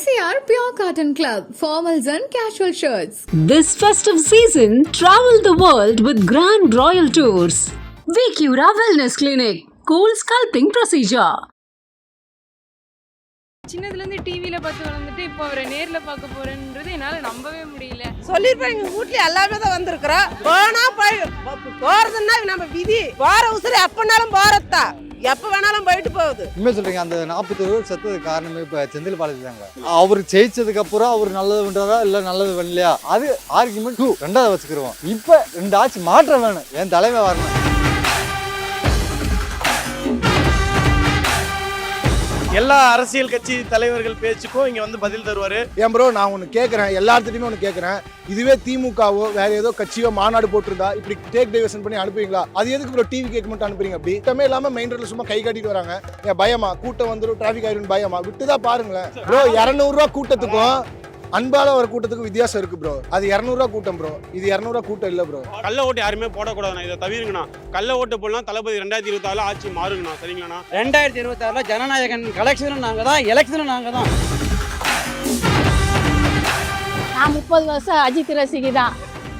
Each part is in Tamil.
MCR Pure Cotton Club, formals and casual shirts. This festive season, travel the world with Grand Royal Tours. Vicura Wellness Clinic, cool sculpting procedure. சின்னதுலேருந்து டிவியில் பார்த்து வளர்ந்துட்டு இப்போ அவரை நேரில் பார்க்க போகிறேன்றது என்னால் நம்பவே முடியல. சொல்லிருப்பேன், எங்கள் வீட்டில் எல்லாமே தான் வந்திருக்கிறோம். போறதுன்னா நம்ம விதி. போற உசுறு எப்பனாலும் போறதா, எப்ப வேணாலும் போயிட்டு போகுது. உண்மையை சொல்றீங்க. அந்த 41 செத்ததுக்கு காரணமே இப்ப செந்தில் பாலாஜி தாங்க. அவர் ஜெயிச்சதுக்கு அப்புறம் அவர் நல்லது பண்றதா இல்ல நல்லது பண்ணலையா அது ஆர்குமெண்ட் 2 ரெண்டாவது வச்சுக்கிருவோம். இப்ப 2 ஆட்சி மாற்றம் வேணும், என் தலைமை வரணும். எல்லா அரசியல் கட்சி தலைவர்கள் பேச்சுக்கும் இங்க வந்து பதில் தருவாரு. ஏன் ப்ரோ, நான் ஒன்று கேட்குறேன், எல்லாத்துட்டையுமே ஒன்று கேட்குறேன். இதுவே திமுகவோ வேற ஏதோ கட்சியோ மாநாடு போட்டிருந்தா இப்படி டேக் டைவர்ஷன் பண்ணி அனுப்புவீங்களா? அது எதுக்கு ப்ரோ டிவி கேட்க மட்டும் அனுப்புறீங்க? அப்படி கூட்டமே இல்லாமல் மெயின் ரோட்ல சும்மா கை காட்டிட்டு வராங்க. ஏன் பயமா? கூட்டம் வந்துடும், டிராஃபிக் ஆயிரும் பயமா? விட்டுதான் பாருங்களேன் ப்ரோ. 200 ரூபா கூட்டத்துக்கும் அன்பால ஒரு கூட்டத்துக்கு வித்தியாசம் இருக்கு ப்ரோ. அது 200 ரூபா கூட்டம் ப்ரோ, இது 200 ரூபா கூட்டம் இல்ல ப்ரோ. கள்ள ஓட்டு யாருமே போடக்கூடாது, இதை தவிர்க்கணும். கள்ள ஓட்டு போடலாம். தளபதி 2026 ஆட்சி மாறுங்கண்ணா, சரிங்களா? 2026 ஜனநாயகன் கலெக்ஷனும் நாங்க தான், எலெக்ஷனும் நாங்க தான். நான் 30 வருஷம் அஜித் ரசிகை தான்.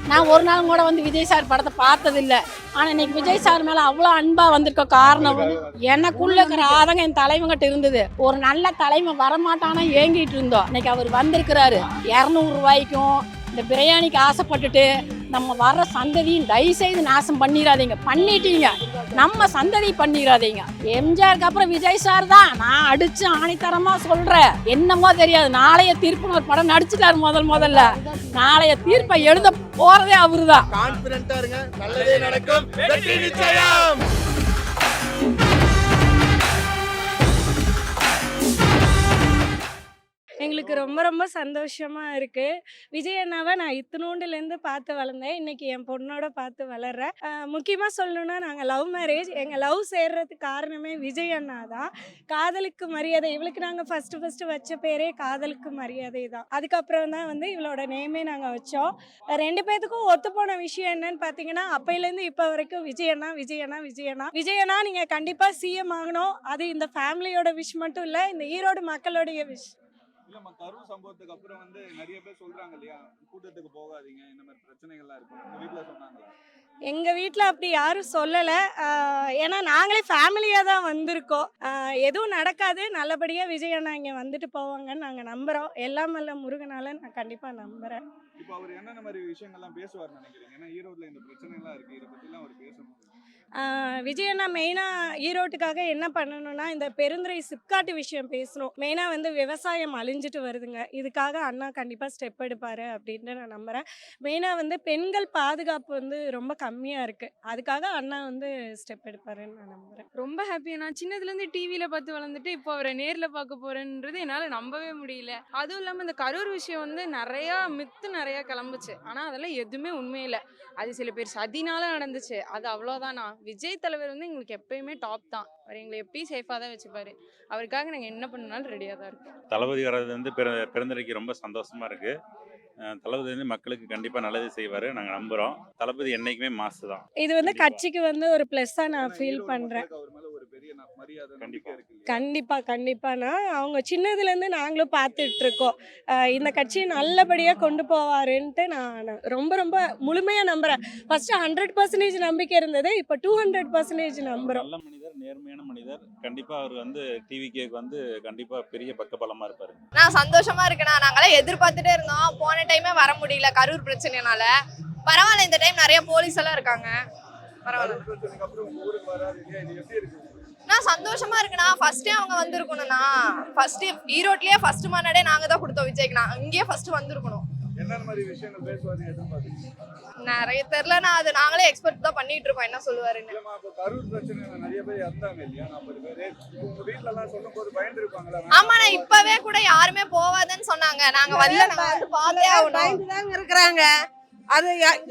நான் ஒரு நாள் கூட வந்து விஜய் சார் படத்தை பார்த்ததில்லை. ஆனால் இன்னைக்கு விஜய் சார் மேலே அவ்வளோ அன்பாக வந்திருக்க காரணம் வந்து எனக்குள்ள இருக்கிற ஆதங்கம் என் தலைவங்கிட்ட இருந்தது. ஒரு நல்ல தலைமை வரமாட்டானா ஏங்கிட்டு இருந்தோம். இன்னைக்கு அவர் வந்திருக்கிறாரு. 200 ரூபாய்க்கும் இந்த பிரியாணிக்கு ஆசைப்பட்டுட்டு நம்ம வர்ற சந்ததியும் தயவுசெய்து நாசம் பண்ணிடாதீங்க. பண்ணிட்டீங்க, நம்ம சந்ததி பண்ணிடாதீங்க. எம்ஜிஆருக்கு அப்புறம் விஜய் சார் தான். நான் அடிச்சு ஆணித்தரமா சொல்றேன். என்னமோ தெரியாது, நாளைய தீர்ப்புன்னு ஒரு படம் நடிச்சுட்டாரு. முதல்ல நாளைய தீர்ப்பை எழுத போறதே அவருதான். கான்ஃபிடென்ட்டா இருங்க, நல்லதே நடக்கும், வெற்றி நிச்சயம். எங்களுக்கு ரொம்ப ரொம்ப சந்தோஷமாக இருக்குது. விஜய் அண்ணாவை நான் இத்தினூண்டுலேருந்து பார்த்து வளர்ந்தேன். இன்றைக்கி என் பொண்ணோட பார்த்து வளர்றேன். முக்கியமாக சொல்லணுன்னா, நாங்கள் லவ் மேரேஜ். எங்கள் லவ் சேர்றதுக்கு காரணமே விஜய் அண்ணா தான். காதலுக்கு மரியாதை, இவளுக்கு நாங்கள் ஃபஸ்ட்டு வச்ச பேரே காதலுக்கு மரியாதை தான். அதுக்கப்புறம் தான் வந்து இவளோட நேமே நாங்கள் வச்சோம். 2 பேத்துக்கும் ஒத்து போன விஷயம் என்னன்னு பார்த்தீங்கன்னா, அப்பையிலேருந்து இப்போ வரைக்கும் விஜய் அண்ணா நீங்கள் கண்டிப்பாக சிஎம் ஆகணும். அது இந்த ஃபேமிலியோட விஷ் மட்டும் இல்லை, இந்த ஈரோடு மக்களுடைய விஷ். இல்லம்மா, கரூர் சம்பவத்துக்கு அப்புறம் வந்து நிறைய பேர் சொல்றாங்க இல்லையா, கூட்டத்துக்கு போகாதீங்க, இந்த மாதிரி பிரச்சனைகள்லாம் இருக்கும். உங்க வீட்டில் சொன்னாங்களா? எங்கள் வீட்டில் அப்படி யாரும் சொல்லலை. ஏன்னா நாங்களே ஃபேமிலியாக தான் வந்திருக்கோம். எதுவும் நடக்காது, நல்லபடியாக விஜய் அண்ணா இங்கே வந்துட்டு போவாங்கன்னு நாங்கள் நம்புகிறோம். எல்லாம் வல்ல முருகனால நான் கண்டிப்பாக நம்புகிறேன். இப்போ அவர் என்னென்ன மாதிரி விஷயங்கள்லாம் பேசுவார்னு நினைக்கிறீங்க? ஏன்னா ஈரோட்டில் இந்த பிரச்சனைலாம் இருக்குது, இதை பற்றிலாம் அவர் பேசணும். விஜய் அண்ணா மெயினாக ஈரோட்டுக்காக என்ன பண்ணணும்னா, இந்த பெருந்துறை சிப்காட்டு விஷயம் பேசணும். மெயினாக வந்து விவசாயம் அழிஞ்சிட்டு வருதுங்க. இதுக்காக அண்ணா கண்டிப்பாக ஸ்டெப் எடுப்பார் அப்படின்ட்டு நான் நம்புகிறேன். மெயினாக வந்து பெண்கள் பாதுகாப்பு வந்து ரொம்ப கம்மியாக இருக்குது. அதுக்காக அண்ணா வந்து ஸ்டெப் எடுப்பாருன்னு நான் நம்புகிறேன். ரொம்ப ஹாப்பி. நான் சின்னதுலேருந்து டிவியில் பார்த்து வளர்ந்துட்டு இப்போ அவரை நேரில் பார்க்க போகிறேன்றது என்னால் நம்பவே முடியல. அதுவும் இல்லாமல் இந்த கரூர் விஷயம் வந்து நிறையா கிளம்புச்சு. ஆனால் அதெல்லாம் எதுவுமே உண்மையில்லை. அது சில பேர் சதினால நடந்துச்சு. அது அவ்வளோதானா. விஜய் தலைவர் வந்து எங்களுக்கு எப்பயுமே டாப் தான். அவர் எங்களை எப்பயும் சேஃபாக தான் வச்சுப்பாரு. அவருக்காக நாங்கள் என்ன பண்ணாலும் ரெடியாக தான் இருக்கோம். தளபதி வர்றது வந்து பிறந்தரைக்கு ரொம்ப சந்தோஷமா இருக்கு. தளபதி வந்து மக்களுக்கு கண்டிப்பாக நல்லது செய்வார், நாங்கள் நம்புகிறோம். தளபதி என்னைக்குமே மாசு தான். இது வந்து கட்சிக்கு வந்து ஒரு ப்ளஸ்ஸாக நான் ஃபீல் பண்ணுறேன். கண்டிப்பாக அவங்க சின்னதுலேருந்து நாங்களும் பார்த்துட்டு இருக்கோம். இந்த கட்சியை நல்லபடியாக கொண்டு போவாருன்ட்டு நான் ரொம்ப ரொம்ப முழுமையாக நம்புகிறேன். ஃபர்ஸ்ட் 100% நம்பிக்கை இருந்தது, இப்போ 200% நம்புகிறோம். நல்ல மனிதர், நேர்மையான மனிதர். கண்டிப்பாக அவர் வந்து டிவிகேக்கு வந்து கண்டிப்பாக பெரிய பக்கபலமாக இருப்பார். நான் சந்தோஷமா இருக்கேனா. நாங்களாம் எதிர்பார்த்துட்டே இருந்தோம். போன டைமே வர முடியல கரூர் பிரச்சனைனால. பரவாயில்ல, இந்த டைம் நிறைய போலீஸ் எல்லாம் இருக்காங்க. பரவாயில்ல, நான் சந்தோஷமா இருக்குண்ணா. ஃபர்ஸ்டே அவங்க வந்திருக்கணும்ண்ணா. ஃபர்ஸ்ட் ஈரோட்லயே ஃபர்ஸ்ட் மாநாடே நாங்க தான் கொடுத்தோம் விஜய்க்குண்ணா. இங்கேயே ஃபர்ஸ்ட் வந்திருக்கணும். நிறைய தெரியலண்ணா, அது நாங்களே எக்ஸ்பெக்ட் தான் பண்ணிட்டு இருக்கோம் என்ன சொல்லுவாருன்னு. ஆமாண்ணா, இப்பவே கூட யாருமே போவாதுன்னு சொன்னாங்க. நாங்க வந்து பார்த்தே ஆகணும் இருக்கிறாங்க. அது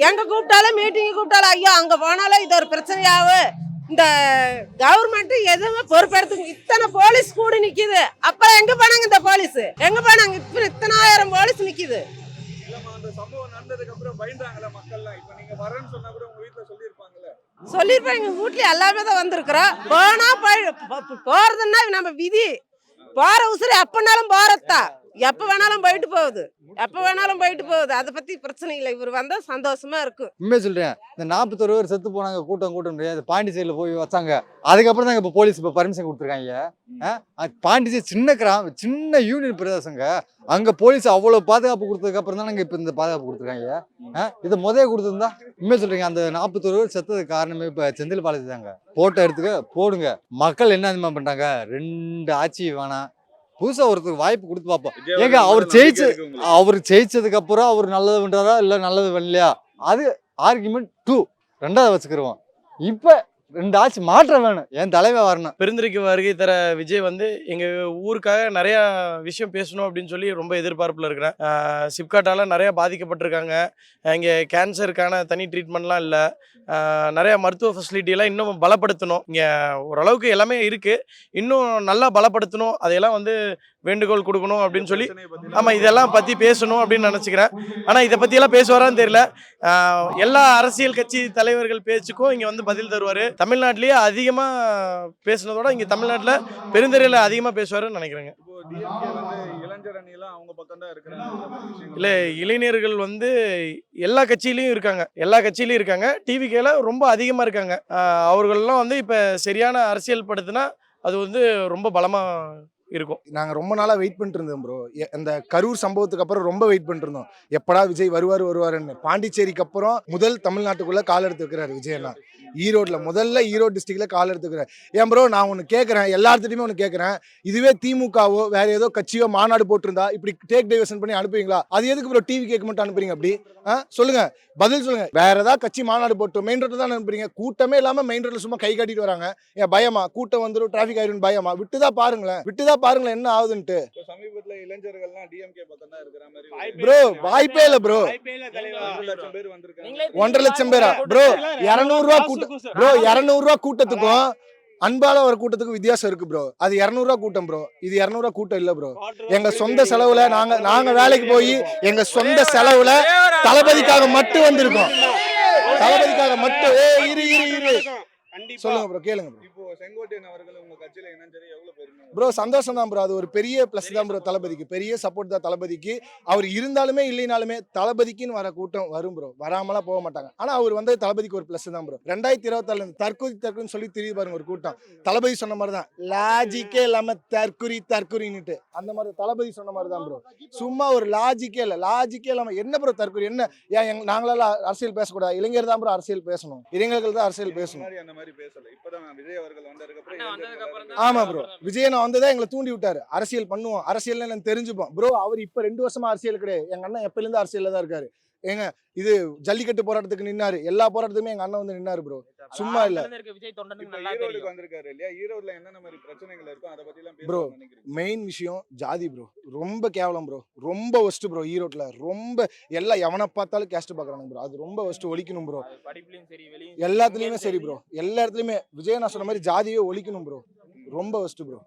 எங்க கூப்பிட்டாலும் மீட்டிங் கூப்பிட்டாலும் ஐயோ அங்க போனாலும் இது ஒரு பிரச்சனையாவும். இந்த கவர்மெண்ட் எதுவுமே பொறுப்பெடுத்து இத்தனை போலீஸ் கூட நிக்குது. அப்புறம் எங்க போனாங்க இந்த போலீஸ்? எங்க போனாங்க? இப்ப இத்தனை 1000 போலீஸ் நிக்குது. சொல்லிருப்பேன், எங்க வீட்டுல எல்லாமே தான் வந்திருக்கிறோம். போறதுன்னா நம்ம விதி. போற உசுறு எப்பனாலும் போறதா, எப்ப வேணாலும் போயிட்டு போகுது, எப்ப வேணாலும் போயிட்டு போகுது. அதை பத்தி பிரச்சனை இல்லை, இவர் வந்தா சந்தோஷமா இருக்கும். உண்மையை சொல்றேன். இந்த 41 பேர் செத்து போனாங்க, கூட்டம் பாண்டிச்சேரியில போய் வச்சாங்க. அதுக்கப்புறம் தான் இப்போ போலீஸ் இப்போ பர்மிஷன் கொடுத்துருக்காங்க. பாண்டிச்சேரி சின்ன யூனியன் பிரதேசங்க. அங்க போலீஸ் அவ்வளவு பாதுகாப்பு கொடுத்ததுக்கு அப்புறம் தான் இப்போ இந்த பாதுகாப்பு கொடுத்துருக்காங்க. இது முதல்ல கொடுத்துருந்தா உண்மையை சொல்றீங்க. அந்த 41 பேர் செத்ததுக்கு காரணமே இப்போ செந்தில் பாலாஜி தாங்க. போட்டோ எடுத்துக்க போடுங்க. மக்கள் என்ன அதிகமாக பண்றாங்க, 2 ஆட்சி வேணாம், புதுசா ஒருத்தருக்கு வாய்ப்பு கொடுத்து பார்ப்போம். ஏங்க அவர் ஜெயிச்சதுக்கு அப்புறம் அவர் நல்லது பண்றாரா இல்ல நல்லது பண்ணலையா, அது ஆர்குமெண்ட் 2 ரெண்டாவது வச்சுக்கிருவோம். இப்ப 2 ஆட்சி மாற்றம் வேணும், என் தலைமை வரணும். பெருந்துறைக்கு வருகை தர விஜய் வந்து எங்கள் ஊருக்காக நிறையா விஷயம் பேசணும் அப்படின்னு சொல்லி ரொம்ப எதிர்பார்ப்பில் இருக்கிறேன். சிப்காட்டால நிறையா பாதிக்கப்பட்டிருக்காங்க. இங்கே கேன்சருக்கான தனி ட்ரீட்மெண்ட்லாம் இல்லை. நிறையா மருத்துவ ஃபெசிலிட்டியெல்லாம் இன்னும் பலப்படுத்தணும். இங்கே ஓரளவுக்கு எல்லாமே இருக்குது, இன்னும் நல்லா பலப்படுத்தணும். அதையெல்லாம் வந்து வேண்டுகோள் கொடுக்கணும் அப்படின்னு சொல்லி, ஆமாம் இதெல்லாம் பற்றி பேசணும் அப்படின்னு நினச்சிக்கிறேன். ஆனால் இதை பற்றியெல்லாம் பேசுவாரான்னு தெரியல. எல்லா அரசியல் கட்சி தலைவர்கள் பேச்சுக்கும் இங்கே வந்து பதில் தருவார். தமிழ்நாட்டிலேயே அதிகமாக பேசுனதோட இங்கே தமிழ்நாட்டில் பெருந்துறையில் அதிகமாக பேசுவாருன்னு நினைக்கிறேங்க. இளைஞர் அணியெல்லாம் அவங்க பக்கம் தான் இருக்கிறாங்க. இல்லை, இளைஞர்கள் வந்து எல்லா கட்சியிலையும் இருக்காங்க. டிவிக்கேல ரொம்ப அதிகமாக இருக்காங்க. அவர்கள்லாம் வந்து இப்போ சரியான அரசியல் படுத்தினா அது வந்து ரொம்ப பலமாக இருக்கும். நாங்கள் ரொம்ப நாளாக வெயிட் பண்ணிட்டு இருந்தோம் ப்ரோ. அந்த கரூர் சம்பவத்துக்கு அப்புறம் ரொம்ப வெயிட் பண்ணிட்டு இருந்தோம், எப்படா விஜய் வருவாருன்னு. பாண்டிச்சேரிக்கு அப்புறம் முதல் தமிழ்நாட்டுக்குள்ளே கால் எடுத்து வைக்கிறாரு விஜயண்ணா. முதல்ல ஈரோடு டிஸ்ட்ரிக்ட்ல கால் எடுத்துக்கிறேன். ஏன் ப்ரோ, நான் ஒன்று கேட்குறேன், எல்லாத்துட்டையுமே ஒன்று கேட்குறேன். இதுவே திமுகவோ வேற ஏதோ கட்சியோ மாநாடு போட்டிருந்தா இப்படி டேக் டைவர்ஷன் பண்ணி அனுப்புவீங்களா? அது எதுக்கு ப்ரோ டிவி கேட்க மட்டும் அனுப்புறீங்க அப்படி? சொல்லுங்க, பதில் சொல்லுங்க. வேற ஏதாவது கட்சி மாநாடு போட்டு மெயின் ரோட்ல தான் அனுப்புறீங்க. கூட்டமே இல்லாம மெயின் ரோட்ல சும்மா கை காட்டிட்டு வராங்க. ஏன் பயமா? கூட்டம் வந்துடும், டிராஃபிக் ஆயிரும் பயமா? விட்டுதான் பாருங்களேன் என்ன ஆகுதுன்ட்டு. சமீபத்துல இளைஞர்கள்லாம் டிஎம்கே பக்கம் தான் இருக்கிற மாதிரி ப்ரோ வாய்ப்பே இல்ல ப்ரோ. 1 லட்சம் பேர் வந்திருக்காங்க. 1.5 லட்சம் பேரா ப்ரோ? 200 ரூபா கூட்டம் ப்ரோ. 200 ரூபா கூட்டத்துக்கும் அன்பால ஒரு கூட்டத்துக்கும் வித்தியாசம் இருக்கு ப்ரோ. அது 200 ரூபா கூட்டம் ப்ரோ, இது 200 ரூபா கூட்டம் இல்ல ப்ரோ. எங்க சொந்த செலவுல நாங்க வேலைக்கு போய் எங்க சொந்த செலவுல தளபதிக்காக மட்டும் வந்திருக்கோம். தளபதிக்காக மட்டும். இரு சொல்லுங்க ப்ரோ, கேளுங்க ப்ரோ. இப்போ செங்கோட்டையன் அவர்கள் உங்க கட்சியில இணைஞ்சது எவ்வளவு பெருமை ப்ரோ? சந்தோஷம் தான் ப்ரோ. அது ஒரு பெரிய பிளஸ் தான் ப்ரோ. தளபதிக்கு பெரிய சப்போர்ட் தான். தளபதிக்கு அவர் இருந்தாலுமே இல்லைனாலுமே தளபதிக்குன்னு வர கூட்டம் வரும் ப்ரோ, வராமலாம் போக மாட்டாங்க. ஆனா அவர் வந்து தளபதிக்கு ஒரு பிளஸ் தான் ப்ரோ. 2024 தற்கொலைன்னு சொல்லி திரிவு பாருங்க ஒரு கூட்டம். தளபதி சொன்ன மாதிரி தான், லாஜிக்கே இல்லாம தற்கொலைன்னுட்டு அந்த மாதிரி தளபதி சொன்ன மாதிரி தான் ப்ரோ. சும்மா ஒரு லாஜிக்கே இல்லாம என்ன ப்ரோ தற்கொலை? என்ன ஏன் நாங்களால அரசியல் பேசக்கூடாது? இளைஞர் தான் ப்ரோ அரசியல் பேசணும், இளைஞர்கள் தான் அரசியல் பேசணும். ஆமா ப்ரோ, விஜய் வந்ததா எங்களை தூண்டி விட்டாரு. அரசியல் பண்ணுவோம், அரசியல் என்னன்னு தெரிஞ்சுப்போம் ப்ரோ. அவர் இப்ப 2 வருஷமா அரசியல் கிடையாது. எங்க அண்ணன் எப்பல இருந்து அரசியல்ல தான் இருக்காரு. ஏங்க இது ஜல்லிக்கட்டு போராட்டத்துக்கு நின்னாரு, எல்லா போராட்டத்துக்குமே எங்க அண்ணன் வந்து நின்னாரு ப்ரோ, சும்மா இல்ல. ஈரோடுக்கு வந்திருக்காரு இல்லையா? ஈரோடுல என்னென்ன மாதிரி பிரச்சனைகள் இருக்கும் அதை பத்தி எல்லாம் ப்ரோ மெயின் விஷயம் ஜாதி ப்ரோ. ரொம்ப கேவலம் ப்ரோ, ரொம்ப ஒஸ்ட் ப்ரோ. ஈரோட்ல ரொம்ப எல்லாம் எவனை பார்த்தாலும் கேஸ்ட் பாக்குறாங்க ப்ரோ. அது ரொம்ப ஒஸ்ட், ஒழிக்கணும் ப்ரோ. எல்லாத்துலயுமே சரி ப்ரோ, எல்லா இடத்துலயுமே விஜய் நான் சொன்ன மாதிரி ஜாதியே ஒழிக்கணும் ப்ரோ. ரொம்ப ஒஸ்ட் ப்ரோ.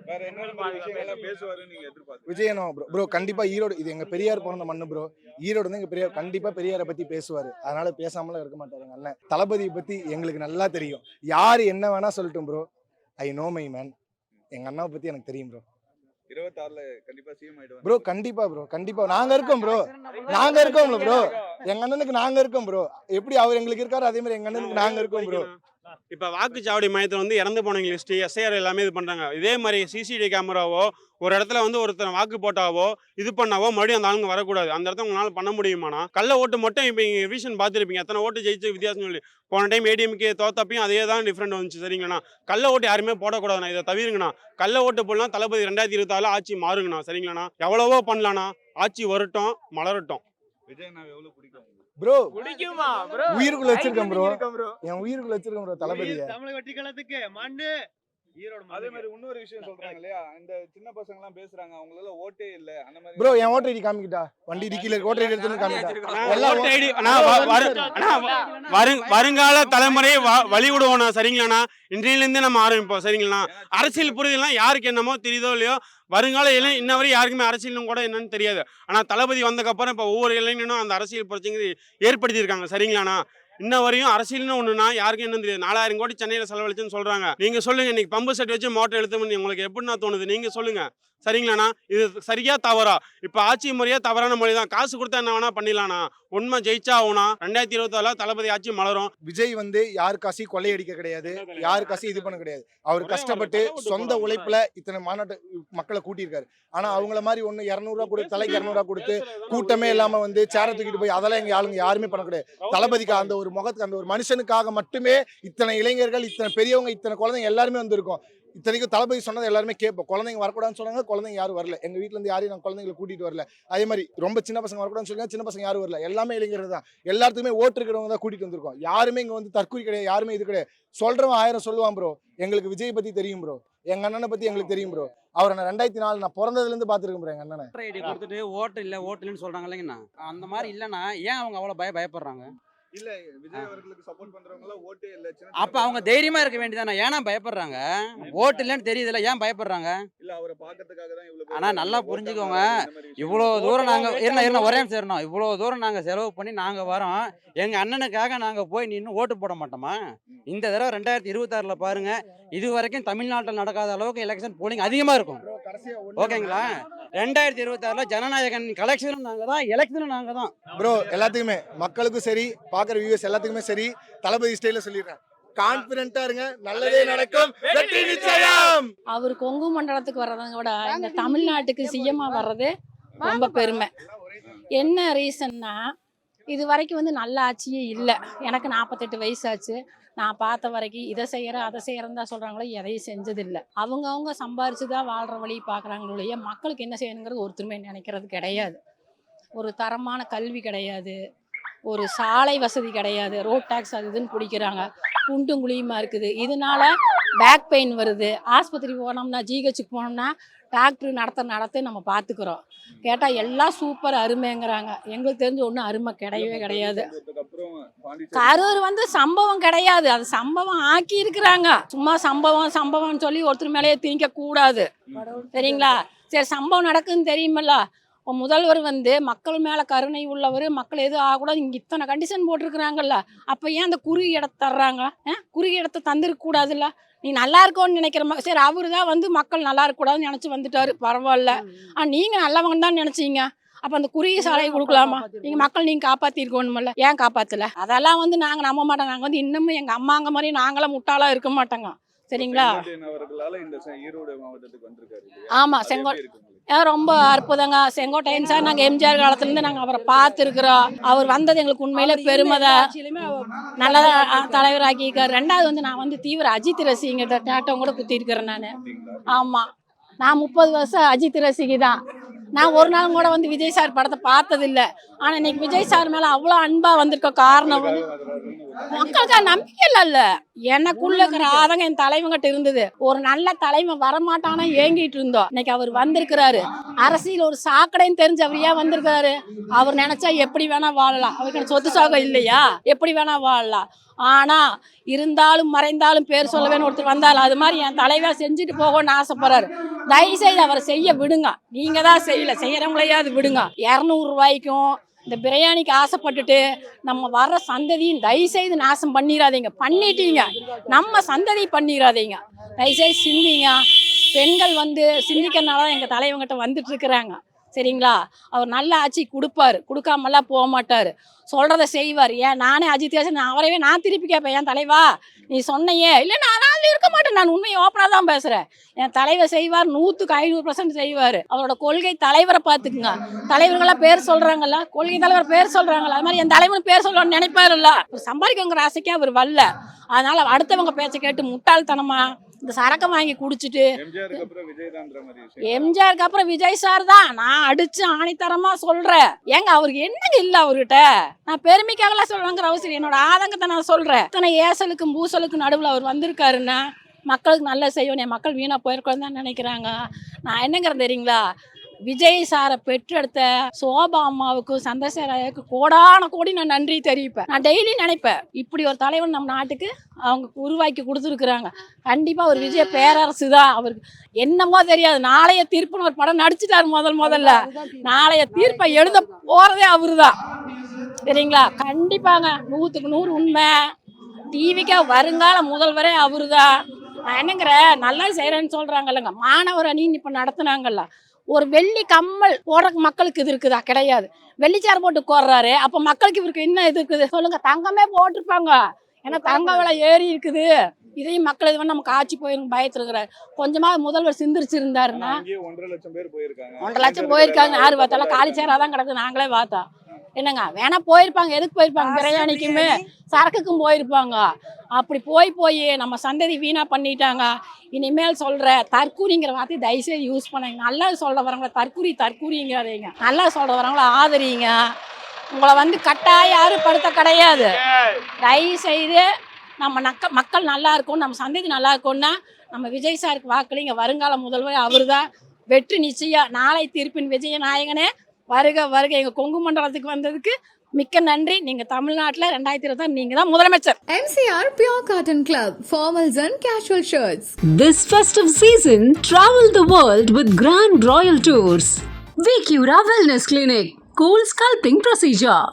வேற என்ன விஷயங்கள்லாம் பேசுவாருன்னு நீங்க எதிர்பார்த்தீங்க? விஜயனா ப்ரோ கண்டிப்பா ஈரோடு, இது எங்க பெரியார் பிறந்த மண்ணு ப்ரோ. ஈரோடு வந்து எங்க பெரியார், கண்டிப்பா பெரியாரை பத்தி பேசுவாரு. அதனால பேசாமலாம் இருக்க மாட்டாரு எங்க அண்ணன். தளபதியை பத்தி எங்களுக்கு நல்லா தெரியும். யாரு என்ன வேணா சொல்லட்டும் bro, I know my man. எங்க அண்ணாவை பத்தி எனக்கு தெரியும் ப்ரோ. 26ல கண்டிப்பா சிஎம் ஆயிடுவாங்க ப்ரோ. கண்டிப்பா ப்ரோ, கண்டிப்பா நாங்க இருக்கோம் ப்ரோ. நாங்க இருக்கோம்ல ப்ரோ, எங்க அண்ணனுக்கு நாங்க இருக்கோம் ப்ரோ. எப்படி அவர் எங்களுக்கு இருக்காரு அதே மாதிரி எங்க அண்ணனுக்கு நாங்க இருக்கோம் ப்ரோ. இப்போ வாக்குச்சாவடி மையத்தில் வந்து இறந்து போனவங்க லிஸ்ட்டு எஸ்ஐஆர் எல்லாமே இது பண்ணுறாங்க. இதே மாதிரி சிசிடிவி கேமராவோ ஒரு இடத்துல வந்து ஒருத்தர் வாக்கு போட்டாவோ இது பண்ணாவோ மறுபடியும் அந்த ஆளுங்க வரக்கூடாது. அந்த இடத்துல உங்களால் பண்ண முடியுமாண்ணா? கள்ள ஓட்டு மட்டும் இப்போ இங்கே ரிவிஷன் பார்த்துருப்பீங்க, எத்தனை ஓட்டு ஜெயிச்சு வித்தியாசம் சொல்லி. போன டைம் ஏடிஎம்கே தோத்தப்பையும் அதே தான் டிஃப்ரெண்ட் வந்துச்சு. சரிங்கண்ணா, கள்ள ஓட்டு யாருமே போடக்கூடாதுண்ணா, இதை தவிருங்கண்ணா. கள்ள ஓட்டு போடலாம், தளபதி 2024 ஆட்சி மாறுங்கண்ணா. சரிங்களாண்ணா, எவ்வளவோ பண்ணலாண்ணா, ஆட்சி வரட்டும் மலரட்டும். விஜய் நான் எவ்வளவு பிடிக்கும் ப்ரோ? உயிருக்குள்ள வச்சிருக்கேன் ப்ரோ, என் உயிருக்குள்ள வச்சிருக்கேன் ப்ரோ தளபதியை. தமிழக வெற்றி கழகத்துக்கு மண்ணு ஈரோடு. அதே மாதிரி இன்னொரு விஷயம் சொல்றாங்க இல்லையா, இந்த சின்ன பசங்க எல்லாம் பேசுறாங்க அவங்களால ஓட்டே இல்ல அந்த மாதிரி. ப்ரோ என் ஓட்டர் ஐடி காமிக்கிட்டா, வண்டி டிக்கில ஓட்டர் ஐடி எடுத்து காமிக்கிட்டா. வருங்கால தலைமுறையை வழி விடுவோண்ணா. சரிங்களாண்ணா, இன்றையிலேருந்தே நம்ம ஆரம்பிப்போம். சரிங்களாண்ணா, அரசியல் புரிதலாம் யாருக்கு என்னமோ தெரியுதோ இல்லையோ, வருங்கால இளைஞர் இன்ன வரை யாருக்குமே அரசியலும் கூட என்னன்னு தெரியாது. ஆனால் தளபதி வந்ததுக்கப்புறம் இப்போ ஒவ்வொரு இளைஞனும் அந்த அரசியல் பிரச்சனை ஏற்படுத்தியிருக்காங்க. சரிங்களாண்ணா, இன்ன வரையும் அரசியல்னு ஒன்றுனா யாருக்கும் என்னன்னு தெரியாது. 4000 கோடி சென்னையில் செலவழிச்சுன்னு சொல்கிறாங்க. நீங்கள் சொல்லுங்கள், இன்னைக்கு பம்பு செட் வச்சு மோட்டர் எழுத்துமன்னு உங்களுக்கு எப்படின்னா தோணுது? நீங்கள் சொல்லுங்கள். சரிங்களாண்ணா? இது சரியா தவறா? இப்ப ஆட்சி முறையா தவறான மொழி தான். காசு கொடுத்தா என்ன வேணா பண்ணிடலாண்ணா. உண்மை ஜெயிச்சா ஆகும்னா 2026 தளபதி ஆட்சி மலரும். விஜய் வந்து யாரு காசையும் கொள்ளையடிக்க கிடையாது, யாரு காசையும் இது பண்ண கிடையாது. அவர் கஷ்டப்பட்டு சொந்த உழைப்புல இத்தனை மாநாட்டு மக்களை கூட்டியிருக்காரு. ஆனா அவங்கள மாதிரி ஒண்ணு 200 ரூபா கொடுத்து, தலைக்கு 200 ரூபா கொடுத்து கூட்டமே இல்லாம வந்து சேர தூக்கிட்டு போய் அதெல்லாம் எங்க ஆளுங்க யாருமே பண்ண கிடையாது. தளபதிக்கு அந்த ஒரு முகத்துக்கு அந்த ஒரு மனுஷனுக்காக மட்டுமே இத்தனை இளைஞர்கள், இத்தனை பெரியவங்க, இத்தனை குழந்தைங்க எல்லாருமே வந்திருக்கோம். இத்தனைக்கும் தளபதி சொன்னது எல்லாருமே கேட்போம். குழந்தைங்க வரக்கூடாதுன்னு சொன்னாங்க, குழந்தைங்க யாரும் வரல. எங்க வீட்டுல இருந்து யாரையும் நான் குழந்தைங்களை கூட்டிட்டு வரல. அதே மாதிரி ரொம்ப சின்ன பசங்க வரக்கூடாதுன்னு சொல்லுங்க, சின்ன பசங்க யாரும் வரல. எல்லாமே இளைஞர்கள் தான். எல்லாத்துக்குமே ஓட்டு இருக்கிறவங்க தான் கூட்டிட்டு வந்திருக்கோம். யாருமே இங்க வந்து தற்கொலை கிடையாது, யாருமே இது கிடையாது. சொல்றவன் 1000 சொல்லுவான் ப்ரோ. எங்களுக்கு விஜய் பத்தி தெரியும் ப்ரோ, எங்க அண்ணனை பத்தி எங்களுக்கு தெரியும் ப்ரோ. அவரை நான் 2004 நான் பிறந்ததுல இருந்து பாத்துருக்கேன் ப்ரோ எங்க அண்ணனை. ஐடி கொடுத்துட்டு ஓட்டு இல்லைன்னு சொல்றாங்க இல்லைங்கண்ணா. அந்த மாதிரி இல்லைன்னா ஏன் அவங்க அவ்வளோ பயப்படுறாங்க? இல்ல விஜய் அவர்களுக்கு சப்போர்ட் பண்றவங்க எல்லாம் ஓட்டே இல்ல. அப்ப அவங்க தைரியமா இருக்க வேண்டியதானே? ஏன்னா பயப்படுறாங்க? ஓட்டு இல்லைன்னு தெரியுதுல்ல, ஏன் பயப்படுறாங்க? இல்ல அவரை பாக்கிறதுக்காக தான் இவ்வளவு. ஆனா நல்லா புரிஞ்சுக்கோங்க, இவ்வளோ தூரம் நாங்க இருந்த ஒரே சேரணும். இவ்வளோ தூரம் நாங்க செலவு பண்ணி நாங்க வரோம். எங்க அண்ணனுக்காக நாங்க போய் நின்று ஓட்டு போட மாட்டோமா? இந்த தடவை 2026 பாருங்க, இது வரைக்கும் தமிழ்நாட்டில் நடக்காத அளவுக்கு எலெக்ஷன் போலிங் அதிகமா இருக்கும். ஓகேங்களா? 2026 ஜனநாயகன் கலெக்ஷனும் நாங்க தான், எலெக்ஷனும் நாங்க தான் ப்ரோ. எல்லாத்துக்குமே மக்களுக்கும் சரி, பாக்குற வியூவர்ஸ் எல்லாத்துக்குமே சரி, தளபதி ஸ்டைல சொல்லிடுறேன். கான்பிடென்ட்டா இருங்க, நல்லதே நடக்கும், வெற்றி நிச்சயம். அவர் கொங்கு மண்டலத்துக்கு வர்றதை விட இந்த தமிழ்நாட்டுக்கு சிஎம்மா வர்றது ரொம்ப பெருமை. என்ன ரீசன்னா, இது வரைக்கும் வந்து நல்ல ஆட்சியே இல்லை. எனக்கு 48 வயசாச்சு. நான் பார்த்த வரைக்கும் இதை செய்கிறேன் அதை செய்கிறேன்னு தான் சொல்கிறாங்களோ, எதையும் செஞ்சதில்லை. அவங்கவுங்க சம்பாரிச்சு தான் வாழ்கிற வழி பார்க்குறாங்களே, மக்களுக்கு என்ன செய்யணுங்கிறது ஒருத்தருமே நினைக்கிறது கிடையாது. ஒரு தரமான கல்வி கிடையாது, ஒரு சாலை வசதி கிடையாது, ரோட் டேக்ஸ் அது இதுன்னு பிடிக்கிறாங்க, குண்டும் குழியுமா இருக்குது. இதனால பேக் பெயின் வருது. ஆஸ்பத்திரி போனோம்னா, ஜிஹெச்சுக்கு போனோம்னா டாக்டர் நடத்த நம்ம பார்த்துக்குறோம். கேட்டால் எல்லாம் சூப்பர் அருமைங்கிறாங்க. எங்களுக்கு தெரிஞ்சு ஒன்றும் அருமை கிடையவே கிடையாது. கரூர் வந்து சம்பவம் கிடையாது, அது சம்பவம் ஆக்கி இருக்கிறாங்க. சும்மா சம்பவம்னு சொல்லி ஒருத்தர் மேலேயே திணிக்க கூடாது, சரிங்களா? சரி, சம்பவம் நடக்குதுன்னு தெரியுமில்ல. முதல்வர் வந்து மக்கள் மேலே கருணை உள்ளவர், மக்கள் எதுவும் ஆகக்கூடாது, இங்கே இத்தனை கண்டிஷன் போட்டிருக்கிறாங்கல்ல. அப்போ ஏன் அந்த குறுகிய இடத்த தர்றாங்க? குறுகிய இடத்த தந்துருக்க கூடாதுல்ல? நீ நல்லா இருக்கோன்னு நினைக்கிற சரி, அவரு தான் வந்து மக்கள் நல்லா இருக்கக்கூடாதுன்னு நினச்சி வந்துட்டாரு, பரவாயில்ல. நீங்கள் நல்லவங்க தான் நினச்சிங்க. அப்போ அந்த குறுகிய சாலையை கொடுக்கலாமா? நீங்கள் காப்பாற்றிருக்கணுமில்ல, ஏன் காப்பாற்றலை? அதெல்லாம் வந்து நாங்கள் நம்ப மாட்டோம். நாங்கள் வந்து இன்னமும் எங்கள் அம்மாங்க மாதிரி நாங்களாம் முட்டாளாக இருக்க மாட்டோங்க, சரிங்களா? ஆமாம், ரொம்ப அற்புதங்க. செங்கோட்டையன் சார் நாங்கள் எம்ஜிஆர் காலத்துலேருந்து நாங்கள் அவரை பார்த்துருக்குறோம். அவர் வந்தது எங்களுக்கு உண்மையிலே பெருமை தான். நல்ல தலைவராக்கியிருக்கார். 2வது வந்து நான் வந்து தீவிர அஜித் ரசிகங்கிட்ட டேட்டம் கூட குத்திருக்கிறேன் நான். ஆமாம், நான் 30 வருஷம் அஜித் ரசிகை தான். நான் ஒரு நாள் கூட வந்து விஜய் சார் படத்தை பார்த்ததில்லை. ஆனால் இன்னைக்கு விஜய் சார் மேலே அவ்வளோ அன்பாக வந்திருக்க காரணம் வந்து மக்களுக்கு நம்பிக்கை இல்லைல்ல. எனக்குள்ள இருக்கிற ஆதங்கம் என் தலைவங்கிட்ட இருந்தது. ஒரு நல்ல தலைவன் வரமாட்டானா ஏங்கிட்டு இருந்தோம். இன்னைக்கு அவர் வந்திருக்கிறாரு. அரசியல் ஒரு சாக்கடைன்னு தெரிஞ்சு அவர் ஏன் வந்திருக்காரு? அவர் நினைச்சா எப்படி வேணா வாழலாம். அவருக்கு சொத்து சாகம் இல்லையா? எப்படி வேணா வாழலாம். ஆனா இருந்தாலும் மறைந்தாலும் பேர் சொல்ல வேணும் ஒருத்தர் வந்தாலும் அது மாதிரி என் தலைவர் செஞ்சுட்டு போகணும்னு ஆசைப்படுறாரு. தயவுசெய்து அவரை செய்ய விடுங்க. நீங்க தான் செய்யறவங்களையாவது விடுங்க. 200 ரூபாய்க்கும் இந்த பிரியாணிக்கு ஆசைப்பட்டுட்டு நம்ம வர்ற சந்ததியும் தயவுசெய்து நாசம் பண்ணிடாதீங்க. பண்ணிட்டீங்க, நம்ம சந்ததி பண்ணிடாதீங்க. தயவுசெய்து சிந்திங்க. பெண்கள் வந்து சிந்திக்கிறனால தான் எங்கள் தலைவங்கிட்ட வந்துட்டு இருக்கிறாங்க, சரிங்களா? அவர் நல்ல ஆட்சி கொடுப்பாரு, கொடுக்காமலாம் போக மாட்டார், சொல்கிறத செய்வார். ஏன் நானே அஜித் நான் அவரையே நான் திருப்பி கேட்பேன், என் தலைவா நீ சொன்னையே இல்லை, நான் இருக்க மாட்டேன், நான் உண்மையை ஓப்பனாக தான் பேசுகிறேன். என் தலைவர் செய்வார், 100க்கு 500% செய்வார். அவரோட கொள்கை தலைவரை பார்த்துக்குங்க. தலைவர்களாம் பேர் சொல்கிறாங்கல்ல, கொள்கை தலைவர் பேர் சொல்கிறாங்கல்ல, அது மாதிரி என் தலைவன் பேர் சொல்லுவான்னு நினைப்பாருல்ல. ஒரு சம்பாதிக்கங்கிற ஆசைக்கே அவர் வரல. அதனால் அடுத்தவங்க பேச்சை கேட்டு முட்டாள்தனமா இந்த சரக்கை வாங்கி குடிச்சிட்டு எம்ஜிஆருக்கு அப்புறம் விஜய் சார் தான் நான் அடிச்சு ஆணித்தரமா சொல்றேன். ஏங்க அவருக்கு என்னங்க இல்ல அவர்கிட்ட? நான் பெருமைக்காகலாம் சொல்றேங்கிற அவசியம், என்னோட ஆதங்கத்தை நான் சொல்றேன். இத்தனை ஏசலுக்கும் பூசலுக்கும் நடுவில் அவர் வந்திருக்காருன்னா மக்களுக்கு நல்லா செய்யணும். மக்கள் வீணா போயிருக்கோன்னு தான் நினைக்கிறாங்க. நான் என்னங்கிறேன் தெரியுங்களா? விஜய் சாரை பெற்றெடுத்த சோபா அம்மாவுக்கும் சந்திரசேகருக்கு கோடான கோடி நான் நன்றி தெரிவிப்பேன். நான் டெய்லி நினைப்பேன், இப்படி ஒரு தலைவன் நம்ம நாட்டுக்கு அவங்க உருவாக்கி கொடுத்துருக்குறாங்க. கண்டிப்பாக ஒரு விஜய பேரரசு தான். அவருக்கு என்னமோ தெரியாது, நாளைய தீர்ப்புன்னு ஒரு படம் நடிச்சுட்டாரு. முதல்ல நாளைய தீர்ப்பை எழுத போகிறதே அவரு தான், சரிங்களா? கண்டிப்பாங்க, 100க்கு 100 உண்மை. டிவிக்கா வருங்கால முதல்வரே அவரு தான். நான் என்னங்கிறேன், நல்லா செய்கிறேன்னு சொல்கிறாங்கல்லங்க, மாணவர் அணின்னு இப்போ நடத்துனாங்கல்ல, ஒரு வெள்ளி கம்மல் போடுற மக்களுக்கு இது இருக்குதா? கிடையாது. வெள்ளிச்சார் போட்டு கோர்றாரு, அப்போ மக்களுக்கு இவருக்கு என்ன இது இருக்குது சொல்லுங்க? தங்கமே போட்டிருப்பாங்க, ஏன்னா தங்க விலை ஏறி இருக்குது. இதையும் மக்கள் இது நமக்கு ஆட்சி போயிரும் பயத்துருக்கிறார். கொஞ்சமாக முதல்வர் சிந்திரிச்சிருந்தாருன்னா 1.5 லட்சம் பேர் போயிருக்காங்க. 1.5 லட்சம் போயிருக்காங்க. யாரு பார்த்தாலும் காலி சேராக தான் கிடக்குது. நாங்களே பார்த்தோம். என்னங்க வேணா போயிருப்பாங்க. எதுக்கு போயிருப்பாங்க? பிரியாணிக்குமே சரக்குக்கும் போயிருப்பாங்க. அப்படி போய் நம்ம சந்ததி வீணா பண்ணிட்டாங்க. இனிமேல் சொல்ற தற்கூரிங்கிற வார்த்தை தயவுசெய்து யூஸ் பண்ணாங்க. நல்லா சொல்ல வரவங்கள தற்கூரிங்காதீங்க. நல்லா சொல்ல வரவங்கள ஆதரிங்க. உங்களை கட்டாயம் யாரும் படுத்த கிடையாது. தயவு செய்து நம்ம மக்கள் நல்லா இருக்கும், நம்ம சந்ததி நல்லா இருக்கும்னா நம்ம விஜய் சாருக்கு வாக்களிங்க. வருங்கால முதல்வர் அவர் தான். வெற்றி நிச்சயம். நாளை தீர்ப்பின் விஜயநாயகனே வருக வருக. எங்கள் கொங்கு மண்டலத்துக்கு வந்ததுக்கு மிக்க நன்றி. நீங்கள் தமிழ்நாட்டில் 2026 நீங்கள் தான் முதலமைச்சர். MCR Pure Cotton Club, formals and casual shirts. This festive season, travel the world with Grand Royal Tours. Vicura Wellness Clinic, cool sculpting procedure.